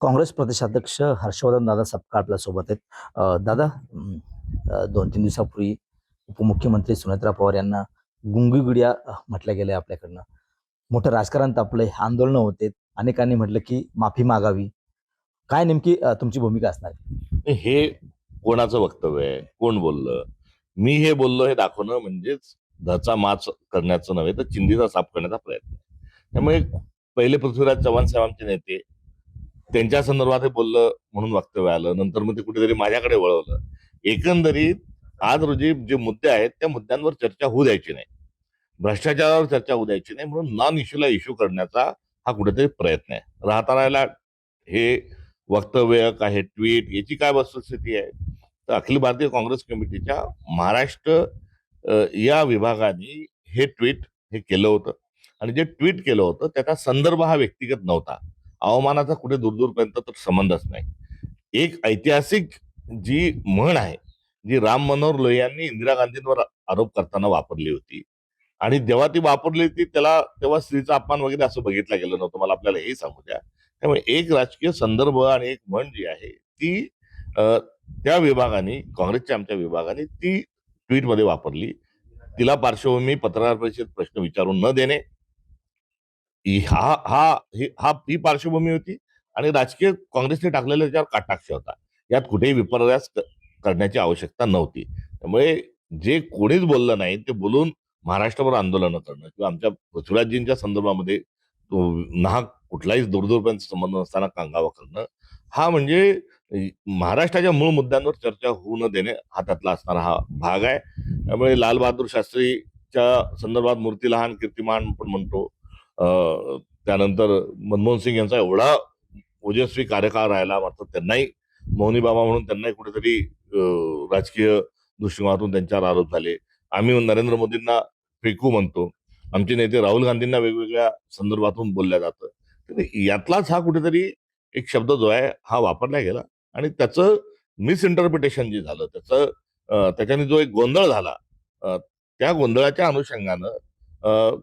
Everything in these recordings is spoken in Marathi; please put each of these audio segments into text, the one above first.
काँग्रेस प्रदेशाध्यक्ष हर्षवर्धन दादा सपकाळ आपल्या सोबत आहेत. दादा, 2-3 दिवसापूर्वी उपमुख्यमंत्री सुनेत्रा पवार यांना गुंगीगुडिया म्हटलं गेलंय आपल्याकडनं. मोठं राजकारण तापलंय, आंदोलनं होते. अनेकांनी म्हटलं की माफी मागावी. काय नेमकी तुमची भूमिका असणार आहे? हे कोणाचं वक्तव्य आहे? कोण बोललं? मी हे बोललो हे दाखवणं म्हणजेच धचा माच करण्याचं नव्हे, तर चिंधीचा साफ करण्याचा प्रयत्न आहे. त्यामुळे पहिले पृथ्वीराज चव्हाण साहेबांचे नेते, त्यांच्या संदर्भात हे बोललं म्हणून वक्तव्य आलं. नंतर मग ते कुठेतरी माझ्याकडे वळवलं. एकंदरीत आज रोजी जे मुद्दे आहेत, त्या मुद्द्यांवर चर्चा होऊ द्यायची नाही. भ्रष्टाचारावर चर्चा होऊ द्यायची नाही, म्हणून नॉन इश्यूला इश्यू करण्याचा हा कुठेतरी प्रयत्न आहे. राहता राहिला हे वक्तव्य का हे ट्विट याची काय वस्तुस्थिती आहे, तर अखिल भारतीय काँग्रेस कमिटीच्या महाराष्ट्र या विभागाने हे ट्विट हे केलं होतं. आणि जे ट्विट केलं होतं त्याचा संदर्भ हा व्यक्तिगत नव्हता. अवमानाचा कुठे दूरदूरपर्यंत तर संबंधच नाही. एक ऐतिहासिक जी म्हण आहे, जी राम मनोहर लोहियांनी इंदिरा गांधींवर आरोप करताना वापरली होती, आणि जेव्हा ती वापरली होती त्याला तेव्हा स्त्रीचा अपमान वगैरे असं बघितलं गेलं नव्हतं. मला आपल्याला हे सांगू द्या. त्यामुळे एक राजकीय संदर्भ आणि एक म्हण जी आहे ती अ, त्या विभागाने, काँग्रेसच्या आमच्या विभागाने ती ट्विटमध्ये वापरली. तिला पार्श्वभूमी पत्रकार परिषदेत प्रश्न विचारून न देणे, हा हा ही पार्श्वभूमी होती. आणि राजकीय काँग्रेसने टाकलेला त्याच्यावर कटाक्ष होता. यात कुठेही विपर्यास करण्याची आवश्यकता नव्हती. त्यामुळे जे कोणीच बोललं नाही ते बोलून महाराष्ट्रभर आंदोलनं करणं किंवा आमच्या पृथ्वीराजजींच्या संदर्भामध्ये नाहक कुठलाही दूरदूरपर्यंत संबंध नसताना कांगावा करणं, हा म्हणजे महाराष्ट्राच्या मूळ मुद्द्यांवर चर्चा होऊ न देणे हा त्यातला असणारा हा भाग आहे. त्यामुळे लालबहादूर शास्त्रीच्या संदर्भात मूर्ती लहान कीर्ती महान पण म्हणतो. त्यानंतर मनमोहन सिंग यांचा एवढा ओजस्वी कार्यकाळ राहिला, मात्र त्यांनाही मौनी बाबा म्हणून त्यांनाही कुठेतरी राजकीय दृष्टिकोनातून त्यांच्यावर आरोप झाले. आम्ही नरेंद्र मोदींना फेकू म्हणतो. आमचे नेते राहुल गांधींना वेगवेगळ्या संदर्भातून बोलल्या जातं. तर यातलाच हा कुठेतरी एक शब्द जो आहे हा वापरला गेला, आणि त्याचं मिसइंटरप्रिटेशन जे झालं, त्याच्याने जो एक गोंधळ झाला, त्या गोंधळाच्या अनुषंगानं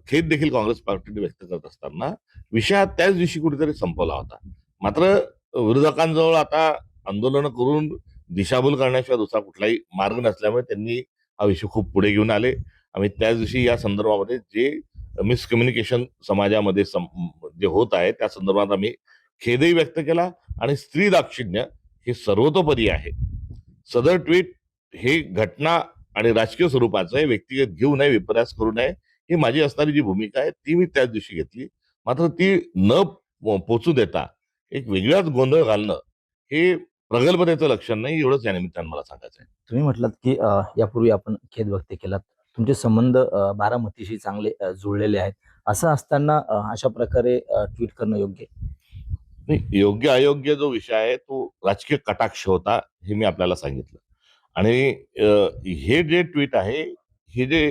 खेद देखील काँग्रेस पार्टीने व्यक्त करत असताना विषय हा त्याच दिवशी कुठेतरी संपवला होता. मात्र विरोधकांजवळ आता आंदोलनं करून दिशाभूल करण्याशिवाय दुसरा कुठलाही मार्ग नसल्यामुळे त्यांनी हा विषय खूप पुढे घेऊन आले. आम्ही त्याच दिवशी या संदर्भामध्ये जे मिसकम्युनिकेशन समाजामध्ये जे होत आहे त्या संदर्भात आम्ही खेदही व्यक्त केला. आणि स्त्री दाक्षिण्य हे सर्वतोपरी आहे. सदर ट्विट हे घटना आणि राजकीय स्वरूपाचं आहे, व्यक्तिगत घेऊ नये, विपर्यास करू नये, ही माझी असणारी जी भूमिका आहे ती मी त्याच दिवशी घेतली. मात्र ती न पोचू देता एक वेगळाच गोंधळ घालणं हे प्रगल्भतेचं लक्षण नाही, एवढंच या निमित्तानं मला सांगायचं आहे. तुम्ही म्हटलात की यापूर्वी आपण खेद व्यक्त केलात. तुमचे संबंध बारामतीशी चांगले जुळलेले आहेत. असं असताना अशा प्रकारे ट्विट करणं योग्य आहे? नाही, योग्य अयोग्य जो विषय आहे तो राजकीय कटाक्ष होता, हे मी आपल्याला सांगितलं. आणि हे जे ट्विट आहे, हे जे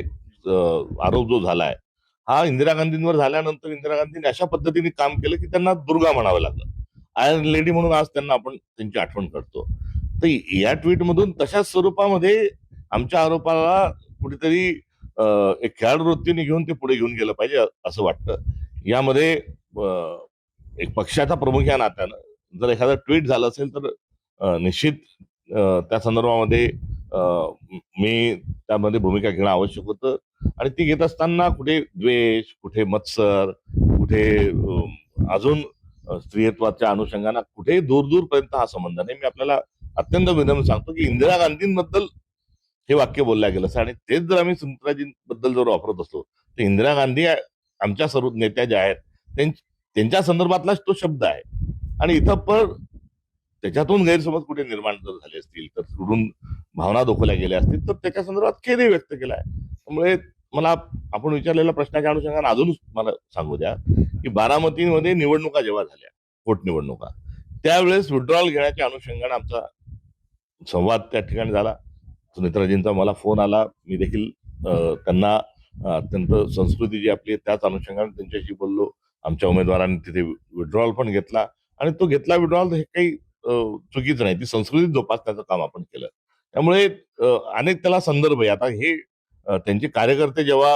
आरोप जो झालाय, हा इंदिरा गांधींवर झाल्यानंतर इंदिरा गांधींनी अशा पद्धतीने काम केलं की त्यांना दुर्गा म्हणावं लागलं. आयर्न लेडी म्हणून आज त्यांना आपण त्यांची आठवण करतो. तर या ट्विटमधून तशाच स्वरूपामध्ये आमच्या आरोपाला कुठेतरी एक खेळाडू वृत्तीने घेऊन ते पुढे घेऊन गेलं पाहिजे असं वाटतं. यामध्ये एक पक्षाचा प्रमुख या नात्यानं जर एखादं ट्विट झालं असेल तर निश्चित त्या संदर्भामध्ये मी त्यामध्ये भूमिका घेणं आवश्यक होतं. आणि ती घेत असताना कुठे द्वेष, कुठे मत्सर, कुठे अजून स्त्रियत्वाच्या अनुषंगानं कुठेही दूरदूरपर्यंत हा संबंध नाही. मी आपल्याला अत्यंत विनम्र सांगतो की इंदिरा गांधींबद्दल हे वाक्य बोललं गेलं असं, आणि तेच जर आम्ही सुमित्राजींबद्दल जर वापरत असतो तर इंदिरा गांधी आमच्या सर्व नेत्या ज्या आहेत त्यांच्या संदर्भातलाच तो शब्द आहे. आणि इथं पण त्याच्यातून गैरसमज कुठे निर्माण जर झाले असतील, तर कुठून भावना दुखवल्या गेल्या असतील, तर त्याच्या संदर्भात खेदही व्यक्त केला आहे. त्यामुळे मला आपण विचारलेल्या प्रश्नाच्या अनुषंगाने अजून मला सांगू द्या की बारामतीमध्ये निवडणुका जेव्हा झाल्या, पोटनिवडणुका, त्यावेळेस विड्रॉल घेण्याच्या अनुषंगाने आमचा संवाद त्या ठिकाणी झाला. सुनेत्राजींचा मला फोन आला. मी देखील त्यांना अत्यंत संस्कृती जी आपली आहे त्याच अनुषंगाने त्यांच्याशी बोललो. आमच्या उमेदवारांनी तिथे विड्रॉल पण घेतला, आणि तो घेतला विड्रॉल हे काही चुकीचं नाही. ती संस्कृती जोपासण्याचं काम आपण केलं. त्यामुळे अनेक त्याला संदर्भ आहे. आता हे त्यांचे कार्यकर्ते जेव्हा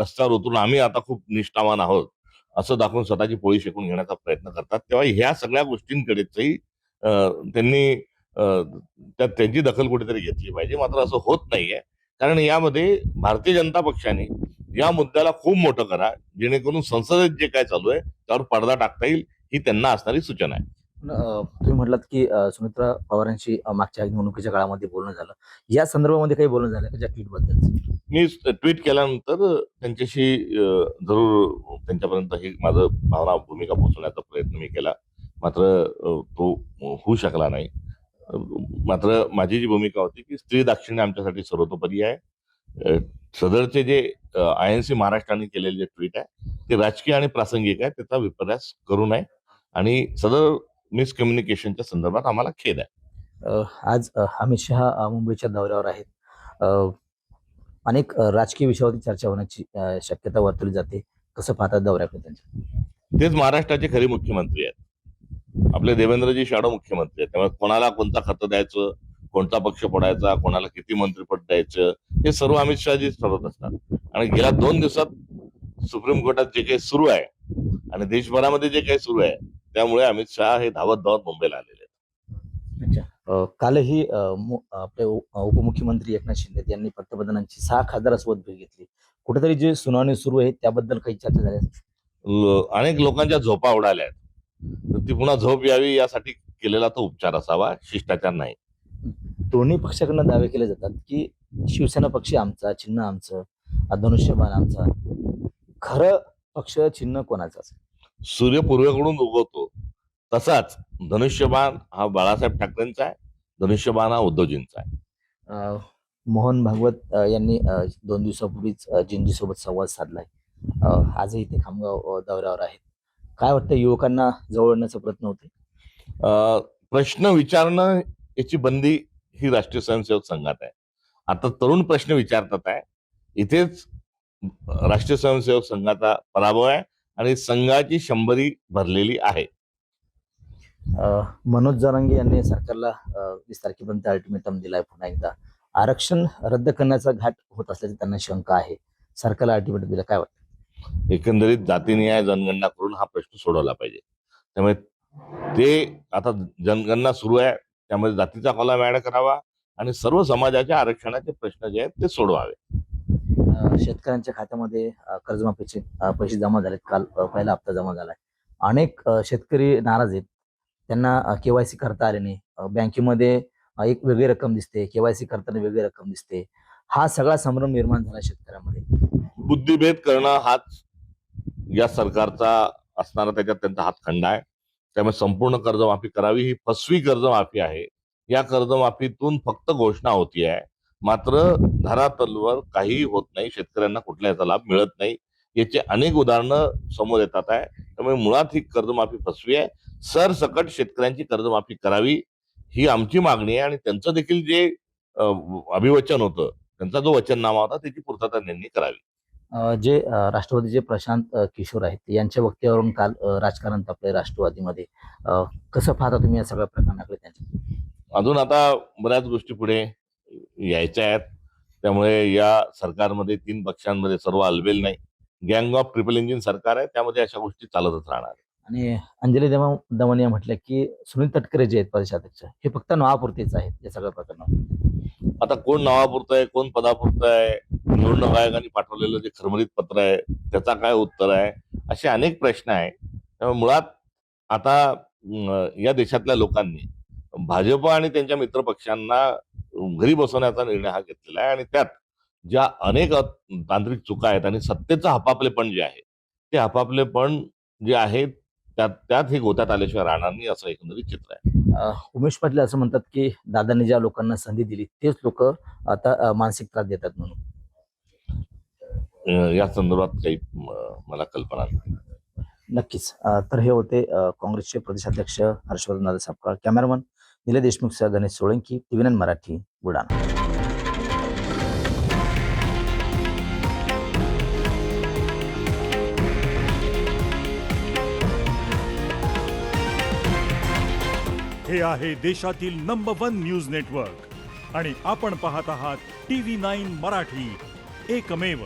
रस्त्यावर उतरून आम्ही आता खूप निष्ठावान आहोत, असं दाखवून स्वतःची पोळी शेकून घेण्याचा प्रयत्न करतात. तेव्हा ह्या सगळ्या गोष्टींकडेही त्यांनी त्यांची दखल कुठेतरी घेतली पाहिजे. मात्र असं होत नाहीये. कारण यामध्ये भारतीय जनता पक्षाने या मुद्द्याला खूप मोठं करा, जेणेकरून संसदेत जे काय चालू आहे त्यावर पडदा टाकता येईल, ही त्यांना असणारी सूचना आहे. पण, तुम्ही म्हटलात की सुनेत्रा पवारांशी मागच्या निवडणुकीच्या काळामध्ये बोलणं झालं. या संदर्भामध्ये काही बोलणं झालं का त्या ट्विटबद्दल? मी ट्विट केल्यानंतर त्यांच्याशी जरूर त्यांच्यापर्यंत ही माझं भूमिका पोहोचवण्याचा प्रयत्न मी केला. मात्र तो होऊ शकला नाही. मात्र माझी जी भूमिका होती की स्त्री दाक्षिण्य आमच्यासाठी सर्वतोपरी आहे. सदरचे जे INC महाराष्ट्राने केलेले जे ट्विट आहे ते राजकीय आणि प्रासंगिक आहे. त्याचा विपर्यास करू नये आणि सदर मिसकम्युनिकेशनच्या संदर्भात आम्हाला खेद आहे. आज अमित शहा मुंबईच्या दौऱ्यावर आहेत. अनेक राजकीय विषयावरती चर्चा होण्याची शक्यता वर्तवली जाते. कसं पाहतात दौऱ्याकडे त्यांच्या? तेच महाराष्ट्राचे खरे मुख्यमंत्री आहेत. आपले देवेंद्रजी शॅडो मुख्यमंत्री आहेत. त्यामुळे कोणाला कोणता खतं द्यायचं, कोणता पक्ष फोडायचा, कोणाला किती मंत्रिपद द्यायचं, हे सर्व अमित शहाजीच ठरवत असतात. आणि गेल्या 2 दिवसात सुप्रीम कोर्टात जे काही सुरू आहे आणि देशभरामध्ये जे काही सुरू आहे, त्यामुळे अमित शहा हे धावत धावत मुंबईला आलेले आहेत. अच्छा. कालही आपले उपमुख्यमंत्री एकनाथ शिंदे यांनी पंतप्रधानांची 6 खासदारांसोबत भेट घेतली. कुठेतरी जे सुनावणी सुरू आहे त्याबद्दल काही चर्चा झाली आहे? अनेक लोकांच्या झोपा उडाल्या आहेत. तर ती पुन्हा झोप यावी यासाठी केलेला तो उपचार असावा, शिष्टाचार नाही. दोन्ही पक्षाकडनं दावे केले जातात की शिवसेना पक्ष आमचा, चिन्ह आमचं, धनुष्यबाण आमचा. खरं पक्ष चिन्ह कोणाचं असेल? सूर्य पूर्वेकडून उगवतो तसाच धनुष्यबाण हा बाळासाहेब ठाकरेंचा आहे, धनुष्यबाण हा उद्धवजींचा आहे. मोहन भागवत यांनी 2 दिवसापूर्वीच जिंजीसोबत संवाद साधलाय. आजही ते खामगाव दौऱ्यावर आहेत. काय वाटतं, युवकांना जवळ आणण्याचा प्रयत्न होते? प्रश्न विचारणं याची बंदी ही राष्ट्रीय स्वयंसेवक संघात आहे. आता तरुण प्रश्न विचारतात आहे. इथेच राष्ट्रीय स्वयंसेवक संघाचा पराभव आहे आणि संघाची 100री भरलेली आहे. मनोज जरांगे यांनी सरकारला 20 तारखेपर्यंत अल्टिमेटम दिलाय. पुन्हा एकदा आरक्षण रद्द करण्याचा घाट होत असल्याची त्यांना शंका आहे. सरकारला अल्टिमेटम दिला, काय वाटतं? एकंदरीत जातीनिहाय जनगणना करून हा प्रश्न सोडवला पाहिजे. त्यामुळे ते आता जनगणना सुरू आहे, त्यामध्ये जातीचा कॉलम ऍड करावा आणि सर्व समाजाच्या आरक्षणाचे प्रश्न जे आहेत ते सोडवावे. शेतकऱ्यांच्या खात्यामध्ये कर्जमाफीचे पैसे जमा झालेत. काल पहिला हप्ता जमा झालाय. अनेक शेतकरी नाराज आहेत. त्यांना KYC करता आले नाही. बँकेमध्ये एक वेगळी रक्कम दिसते, KYC करताना वेगळी रक्कम दिसते. हा सगळा संभ्रम निर्माण झाला शेतकऱ्यांमध्ये. बुद्धिभेद करणं हाच या सरकारचा असणारा त्याच्यात त्यांचा हातखंडा आहे. त्यामुळे संपूर्ण कर्जमाफी करावी, ही फसवी कर्जमाफी आहे. या कर्जमाफीतून फक्त घोषणा होती आहे, मात्र धरातलवर काही होत नाही. शेतकऱ्यांना कुठल्या याचा लाभ मिळत नाही. याचे अनेक उदाहरणं समोर येतात आहे. त्यामुळे मुळात ही कर्जमाफी फसवी आहे. सरसकट शेतकऱ्यांची कर्जमाफी करावी ही आमची मागणी आहे आणि त्यांचं देखील जे अभिवचन होतं, त्यांचा जो वचननामा होता त्याची पूर्तता त्यांनी करावी. जे राष्ट्रवादीचे प्रशांत किशोर आहेत यांच्या वक्तव्यावरून काल राजकारण तापलंय राष्ट्रवादीमध्ये. कसं पाहता तुम्ही या सगळ्या प्रकरणाकडे त्यांच्या? अजून आता बऱ्याच गोष्टी पुढे यायच्या आहेत. त्यामुळे या सरकारमध्ये 3 पक्षांमध्ये सर्व अलबेल नाही. गँग ऑफ ट्रिपल इंजिन सरकार आहे, त्यामध्ये अशा गोष्टी चालतच राहणार. आणि अंजली दमन म्हटलं की सुनील तटकरे जे आहेत प्रदेशाध्यक्ष, हे फक्त नावापुरतेच आहेत या सगळ्या प्रकरणात. आता कोण नावापुरतं आहे, कोण पदापुरतं आहे, निवडणूक आयोगाने पाठवलेलं जे खरमरीत पत्र आहे त्याचा काय उत्तर आहे, असे अनेक प्रश्न आहे. त्यामुळे मुळात आता या देशातल्या लोकांनी भाजप आणि त्यांच्या मित्रपक्षांना घरी बसवण्याचा निर्णय हा घेतलेला आहे आणि त्यात ज्या अनेक तांत्रिक चुका आहेत आणि सत्तेचं हपापलेपण जे आहे ते हपापलेपण जे आहे त्यात हे गोत्यात आल्याशिवाय राहणार नाही, असं एकंदरीत चित्र आहे. उमेश पाटील असं म्हणतात की दादांनी ज्या लोकांना संधी दिली तेच लोक आता मानसिक त्रास देतात म्हणून. या संदर्भात काही मला कल्पना नाही. नक्कीच. तर हे होते काँग्रेसचे प्रदेशाध्यक्ष हर्षवर्धन दादा सपकाळ. कॅमेरामन निलेश देशमुखसह गणेश सोळंकी, TV9 मराठी, बुलढाणा. हे आहे देशातील नंबर 1 न्यूज नेटवर्क आणि आपण पाहत आहात TV9 मराठी, एकमेव.